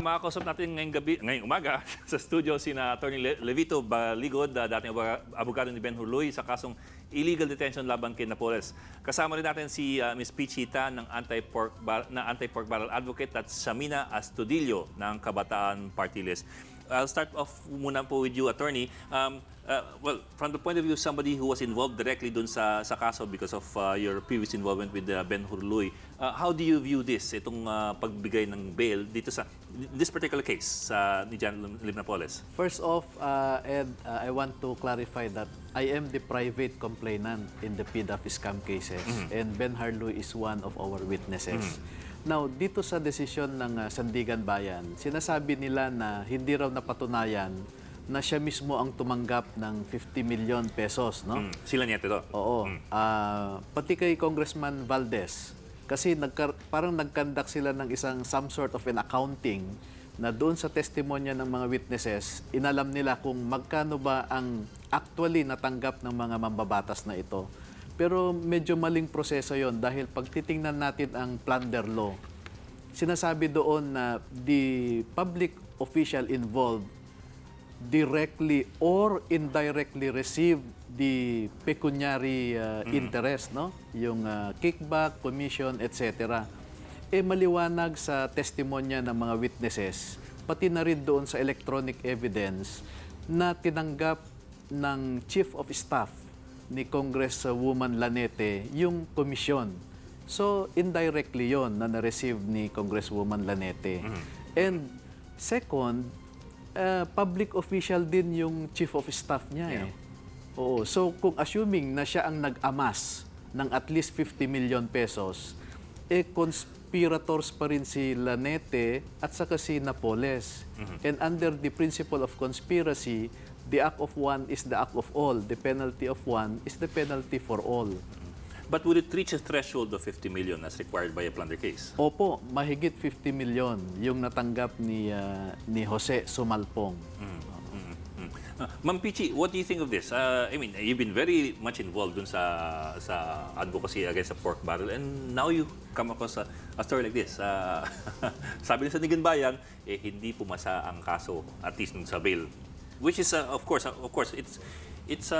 makakausap natin ngayong umaga sa studio sina Attorney Levito Baligod, dating abogado ni Ben Hurluy sa kasong illegal detention laban kay Napoles. Kasama rin natin si Ms. Pichita ng anti-pork barrel advocate at Shamina Astudillo ng Kabataan Party List. I'll start off muna po with you, Attorney. Well, from the point of view of somebody who was involved directly dun sa kaso because of your previous involvement with Ben Hurluy, how do you view this, itong pagbigay ng bail dito sa this particular case ni John Napoles? First off, Ed, I want to clarify that I am the private complainant in the PDAF scam cases, and Ben Hurluy is one of our witnesses. Now, dito sa desisyon ng Sandigan Bayan, sinasabi nila na hindi raw napatunayan na siya mismo ang tumanggap ng 50 million pesos, no? Sila niya ito? Oo. Pati kay Congressman Valdez, kasi parang nag-conduct sila ng some sort of an accounting na doon sa testimonya ng mga witnesses, inalam nila kung magkano ba ang actually natanggap ng mga mambabatas na ito. Pero medyo maling proseso yon dahil pag titingnan natin ang plunder law, sinasabi doon na the public official involved directly or indirectly receive the pecuniary interest, no? Yung kickback, commission, etc. Maliwanag sa testimonya ng mga witnesses, pati na rin doon sa electronic evidence na tinanggap ng Chief of Staff ni Congresswoman Lanete yung commission. So, indirectly yon na na-receive ni Congresswoman Lanete. And second, public official din yung Chief of Staff niya. Oo. So, kung assuming na siya ang nag-amas ng at least 50 million pesos, conspirators pa rin si Lanete at saka si Napoles. And under the principle of conspiracy, the act of one is the act of all. The penalty of one is the penalty for all. But would it reach a threshold of 50 million as required by a plunder case? Opo, mahigit 50 million yung natanggap ni Jose Sumalpong. Ma'am Pichi, what do you think of this? I mean, you've been very much involved dun sa advocacy against the pork barrel, and now you come across a story like this. Sabi ng Sandigan Bayan, hindi pumasa ang kaso, at least dun sa bail. Which is, of course, it's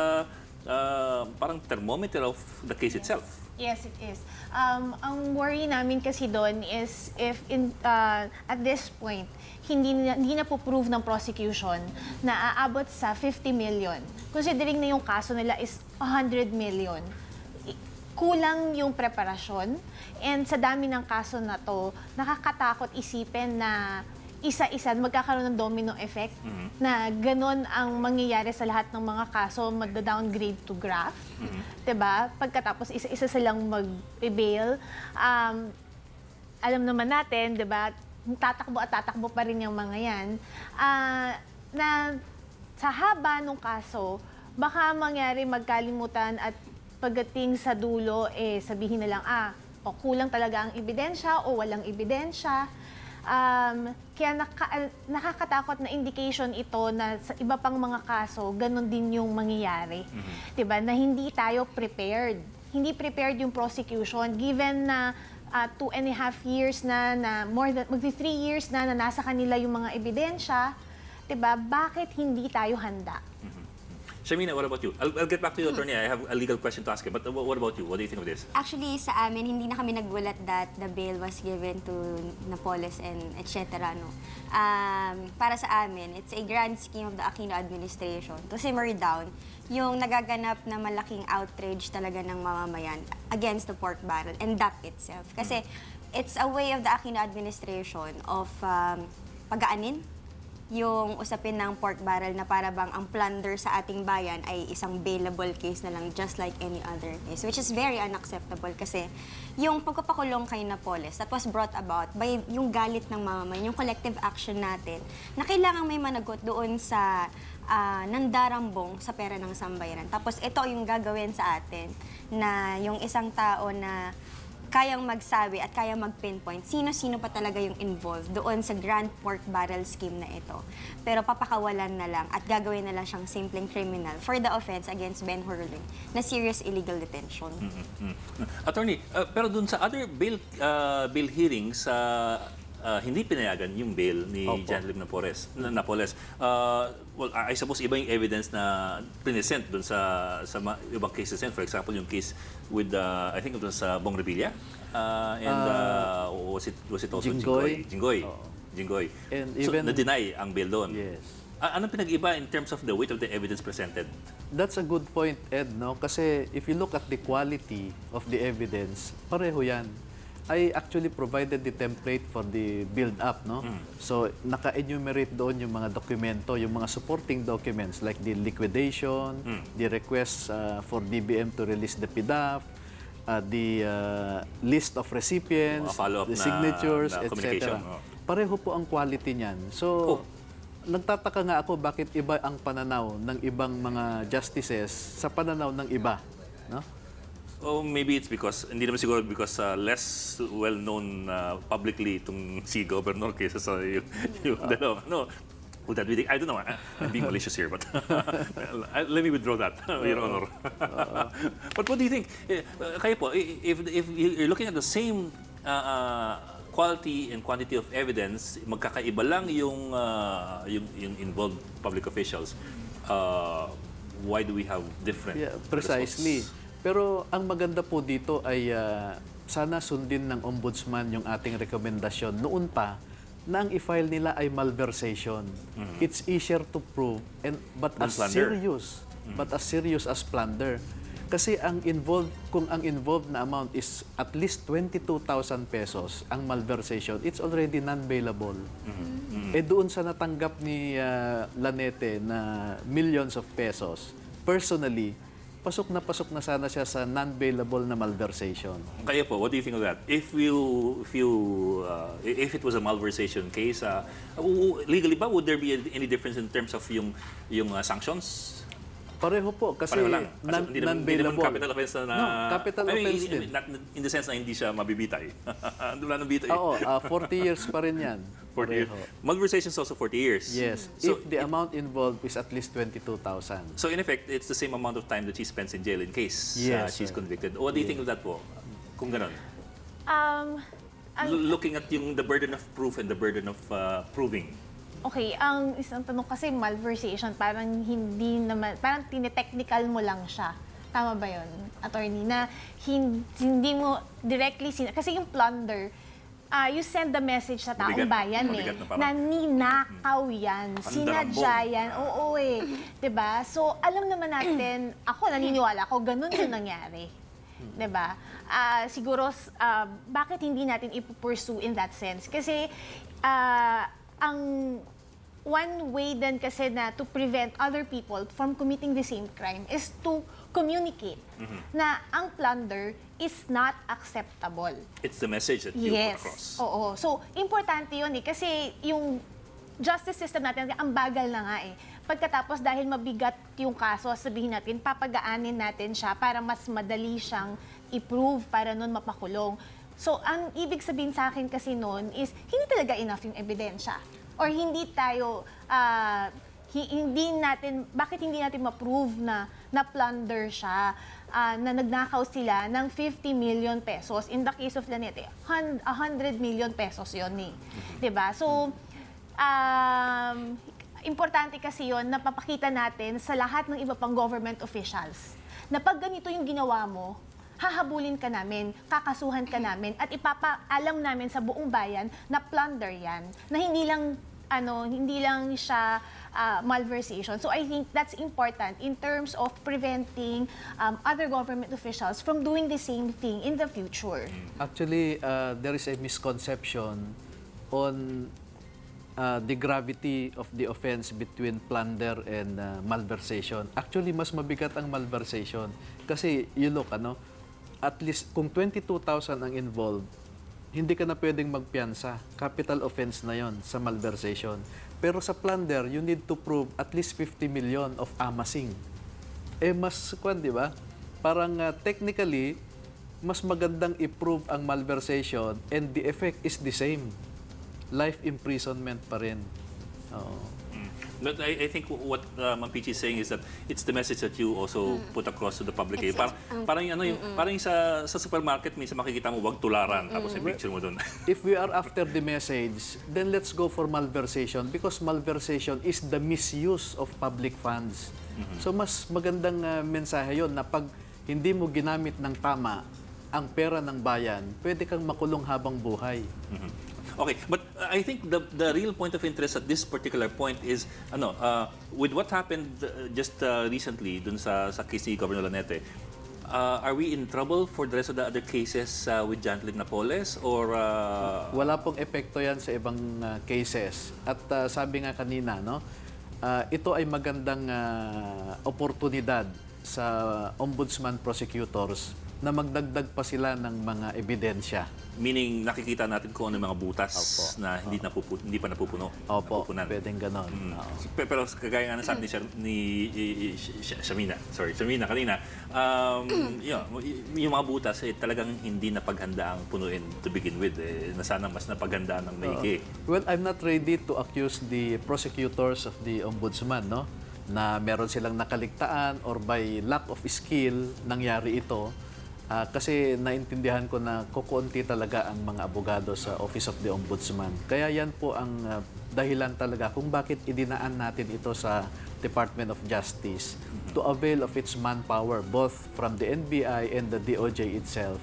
parang thermometer of the case itself. Yes, it is. Ang worry namin kasi doon is if at this point, hindi na po prove ng prosecution na aabot sa 50 million. Considering na yung kaso nila is 100 million. Kulang yung preparasyon. And sa dami ng kaso na to, nakakatakot isipin na isa-isa magkakaroon ng domino effect na ganon ang mangyayari sa lahat ng mga kaso, mag-downgrade to graft. Diba? Pagkatapos isa-isa silang mag-bail. Alam naman natin, diba, tatakbo at tatakbo pa rin yung mga yan. Na sa haba ng kaso, baka mangyari magkalimutan at pagdating sa dulo, sabihin na lang, kulang talaga ang ebidensya o walang ebidensya. Kaya nakakatakot na indication ito na sa iba pang mga kaso, ganun din yung mangyayari. Diba? Na hindi tayo prepared. Hindi prepared yung prosecution given na 2.5 years na more than 3 years na nasa kanila yung mga ebidensya. Diba? Bakit hindi tayo handa? Shamina, what about you? I'll get back to you, Attorney. I have a legal question to ask you. But what about you? What do you think of this? Actually, sa amin, hindi na kami nagulat that the bail was given to Napoles and etc. No? Para sa amin, it's a grand scheme of the Aquino administration to simmer down yung nagaganap na malaking outrage talaga ng mamamayan against the pork barrel and that itself. Kasi it's a way of the Aquino administration of pagaanin yung usapin ng pork barrel na para bang ang plunder sa ating bayan ay isang bailable case na lang just like any other case, which is very unacceptable kasi yung pagpapakulong kay Napoles that was brought about by yung galit ng mamamayan, yung collective action natin na kailangan may managot doon sa nandarambong sa pera ng sambayanan. Tapos ito yung gagawin sa atin na yung isang tao na kayang magsabi at kayang mag-pinpoint sino-sino pa talaga yung involved doon sa grand pork barrel scheme na ito. Pero papakawalan na lang at gagawin na lang siyang simpleng criminal for the offense against Ben Hurluy na serious illegal detention. Attorney, pero dun sa other bail hearings, hindi pinayagan yung bail ni Opo. General Napoles. Well, I suppose iba yung evidence na present doon sa ibang cases. For example, yung case with, I think it was Bong Revilla. Was it also Jinggoy. Jinggoy. And So, even- na-deny ang bail doon. Yes. Anong pinag-iba in terms of the weight of the evidence presented? That's a good point, Ed, no? Kasi if you look at the quality of the evidence, pareho yan. I actually provided the template for the build-up, no? So, naka-enumerate doon yung mga dokumento, yung mga supporting documents like the liquidation, the request for DBM to release the PDAF, the list of recipients, Mga follow-up the na- signatures, na communication, etc. oh. Pareho po ang quality niyan. So, nagtataka nga ako bakit iba ang pananaw ng ibang mga justices sa pananaw ng iba, no? Oh, maybe it's because, hindi naman siguro because less well-known publicly itong si Governor kaysa sa yung dalawa. No, would that be I don't know. I'm being malicious here, but let me withdraw that, Your Honor. But what do you think? Kayo po, if you're looking at the same quality and quantity of evidence, magkakaiba lang yung involved public officials. Why do we have different Precisely. results? Pero ang maganda po dito ay sana sundin ng ombudsman yung ating rekomendasyon noon pa na ang i-file nila ay malversation. It's easier to prove but Than as plunder. serious as plunder. Kasi kung ang involved na amount is at least 22,000 pesos, ang malversation, it's already non-bailable. Doon sa natanggap ni Lanete na millions of pesos, personally, pasok na sana siya sa non-bailable na malversation. Kaya po, what do you think of that? If it was a malversation case, legally ba would there be any difference in terms of yung sanctions? Pareho po kasi Pareho lang. Kasi hindi naman non-bailable. capital offense na No, capital offense din. not in the sense na hindi siya mabibitay. Wala nang bitay. Oo, 40 years pa rin yan. 40 years. Pareho. Malversation is also 40 years. Yes, So, if the amount involved is at least 22,000. so in effect, it's the same amount of time that she spends in jail in case Yes, she's sir. convicted. What do you think of that po? Kung ganon. Looking at the burden of proof and the burden of proving. Okay, ang isang tanong kasi malversation, parang hindi naman, parang tinetechnical mo lang siya. Tama ba yun, attorney? Na hindi mo directly, kasi yung plunder, you send the message sa taong Mabigat. bayan Mabigat na parang- na ninakaw yan, sinadya yan, oo eh. 'Di ba? So, alam naman natin, ako naniniwala ako, ganun yung nangyari. 'Di ba? Siguro, bakit hindi natin ipupursue in that sense? Kasi, ang one way din kasi na to prevent other people from committing the same crime is to communicate na ang plunder is not acceptable. It's the message that you put across. Oo. So, importante yun eh. Kasi yung justice system natin, ang bagal na nga eh. Pagkatapos, dahil mabigat yung kaso, sabihin natin, papagaanin natin siya para mas madali siyang i-prove para nun mapakulong. So, ang ibig sabihin sa akin kasi noon is, hindi talaga enough yung ebidensya. Or hindi tayo, bakit hindi natin ma-prove na na-plunder siya, na nagnakaw sila ng 50 million pesos. In the case of Lanete, 100 million pesos yun eh. 'Di ba? So, importante kasi yun, napapakita natin sa lahat ng iba pang government officials na pag ganito yung ginawa mo, hahabulin ka namin, kakasuhan ka namin, at ipapaalam namin sa buong bayan na plunder yan, na hindi lang siya malversation. So I think that's important in terms of preventing other government officials from doing the same thing in the future. Actually, there is a misconception on the gravity of the offense between plunder and malversation. Actually, mas mabigat ang malversation. Kasi, you look, at least kung 22,000 ang involved, hindi ka na pwedeng magpiyansa. Capital offense na yon sa malversation. Pero sa plunder, you need to prove at least 50 million of amassing. Mas, di ba? Parang technically, mas magandang i-prove ang malversation and the effect is the same. Life imprisonment pa rin. Oo. But I think what Ma'am Peachy is saying is that it's the message that you also put across to the public. Parang yung, parang yung sa supermarket, minsan makikita mo, wag tularan, tapos yung picture mo doon. If we are after the message, then let's go for malversation because malversation is the misuse of public funds. So mas magandang mensahe yon na pag hindi mo ginamit ng tama ang pera ng bayan, pwede kang makulong habang buhay. Okay, but I think the real point of interest at this particular point is with what happened just recently dun sa case ni Governor Lanete, are we in trouble for the rest of the other cases with Janet Lim Napoles or Wala pong epekto yan sa ibang cases. At sabi nga kanina, no, ito ay magandang oportunidad sa ombudsman prosecutors na magdagdag pa sila ng mga ebidensya. meaning nakikita natin kung ano yung mga butas na hindi pa napupuno? Opo, napupunan. pwedeng ganon. Pero kagaya nga nasabi ni Shamina kanina, yung mga butas talagang hindi napaghandaang punuin to begin with. Na sana mas napaghandaan ng maigi. Well, I'm not ready to accuse the prosecutors of the ombudsman, no? Na meron silang nakaligtaan or by lack of skill nangyari ito. Kasi naintindihan ko na kukunti talaga ang mga abogado sa Office of the Ombudsman. Kaya yan po ang dahilan talaga kung bakit idinaan natin ito sa Department of Justice to avail of its manpower both from the NBI and the DOJ itself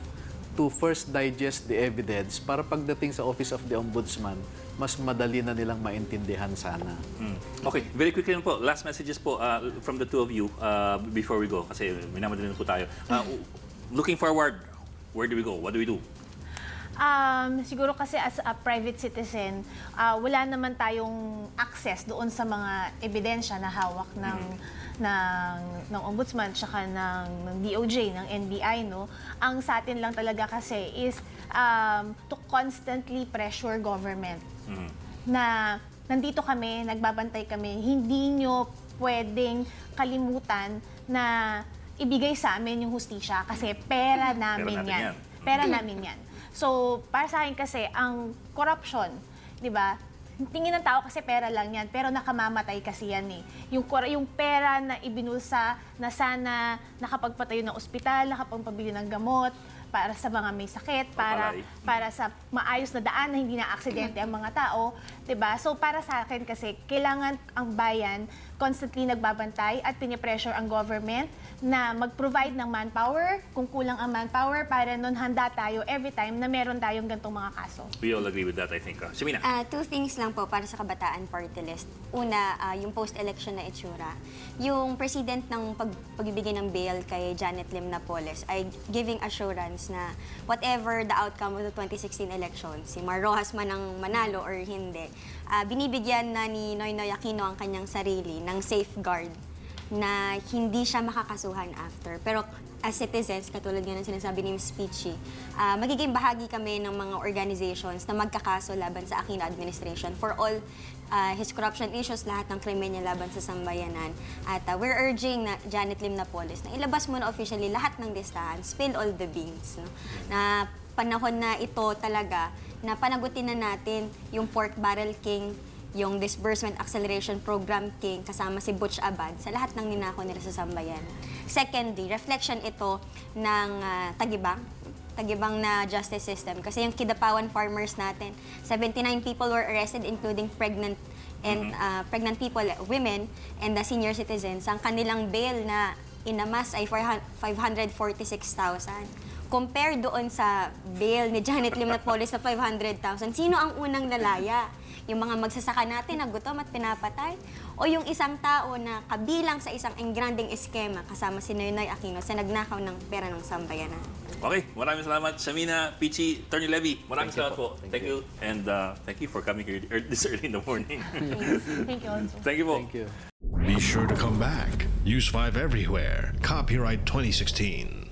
to first digest the evidence para pagdating sa Office of the Ombudsman, mas madali na nilang maintindihan sana. Okay, very quickly lang po. Last messages po from the two of you before we go kasi minamadali na po tayo. Looking forward, where do we go? What do we do? Siguro kasi as a private citizen, wala naman tayong access doon sa mga ebidensya na hawak ng ombudsman tsaka ng DOJ, ng NBI, no? Ang sa atin lang talaga kasi is to constantly pressure government na nandito kami, nagbabantay kami, hindi nyo pwedeng kalimutan na ibigay sa amin yung hustisya kasi pera namin yan. Pera namin yan. So, para sa akin kasi, ang corruption, di ba, tingin ng tao kasi pera lang yan, pero nakamamatay kasi yan eh. Yung pera na ibinulsa na sana nakapagpatayo ng ospital, nakapagpabili ng gamot, para sa mga may sakit, para sa maayos na daan na hindi na aksidente ang mga tao, 'di ba? So para sa akin kasi kailangan ang bayan constantly nagbabantay at pinipressure ang government na mag-provide ng manpower, kung kulang ang manpower para nun handa tayo every time na meron tayong gantong mga kaso. We all agree with that, I think. Shamina. Two things lang po para sa Kabataan Party List. Una, yung post-election na itsura. Yung president ng pagbibigay ng bail kay Janet Lim Napoles ay giving assurance na whatever the outcome of the 2016 election, si Mar Rojas man ang manalo or hindi, binibigyan na ni Noynoy Aquino ang kanyang sarili ng safeguard na hindi siya makakasuhan after. Pero as citizens, katulad nga ng sinasabi ni Ms. Peachy, magiging bahagi kami ng mga organizations na magkakaso laban sa Aquino administration for all his corruption issues, lahat ng krimen niya laban sa sambayanan. At we're urging na Janet Lim Napoles na ilabas mo na officially lahat ng listahan, spill all the beans. No? Na panahon na ito talaga, na panagutin na natin yung Pork Barrel King, yung Disbursement Acceleration Program King, kasama si Butch Abad, sa lahat ng ninako nila sa sambayan. Secondly, reflection ito ng tagibang na justice system. Kasi yung Kidapawan farmers natin, 79 people were arrested, including pregnant and pregnant people, women, and the senior citizens. Ang kanilang bail na inamas ay 546,000. Compare doon sa bail ni Janet Lim Napoles na 500,000, sino ang unang lalaya? Yung mga magsasaka natin na gutom at pinapatay? O yung isang tao na kabilang sa isang engranding eskema kasama si Noynoy Aquino sa nagnakaw ng pera ng sambayanan? Okay, maraming salamat. Shamina, Peachy, Attorney Levy, maraming salamat po. Thank you. And thank you for coming here this early in the morning. Thank you also. Thank you po. Thank you. Be sure to come back. Use 5 everywhere. Copyright 2016.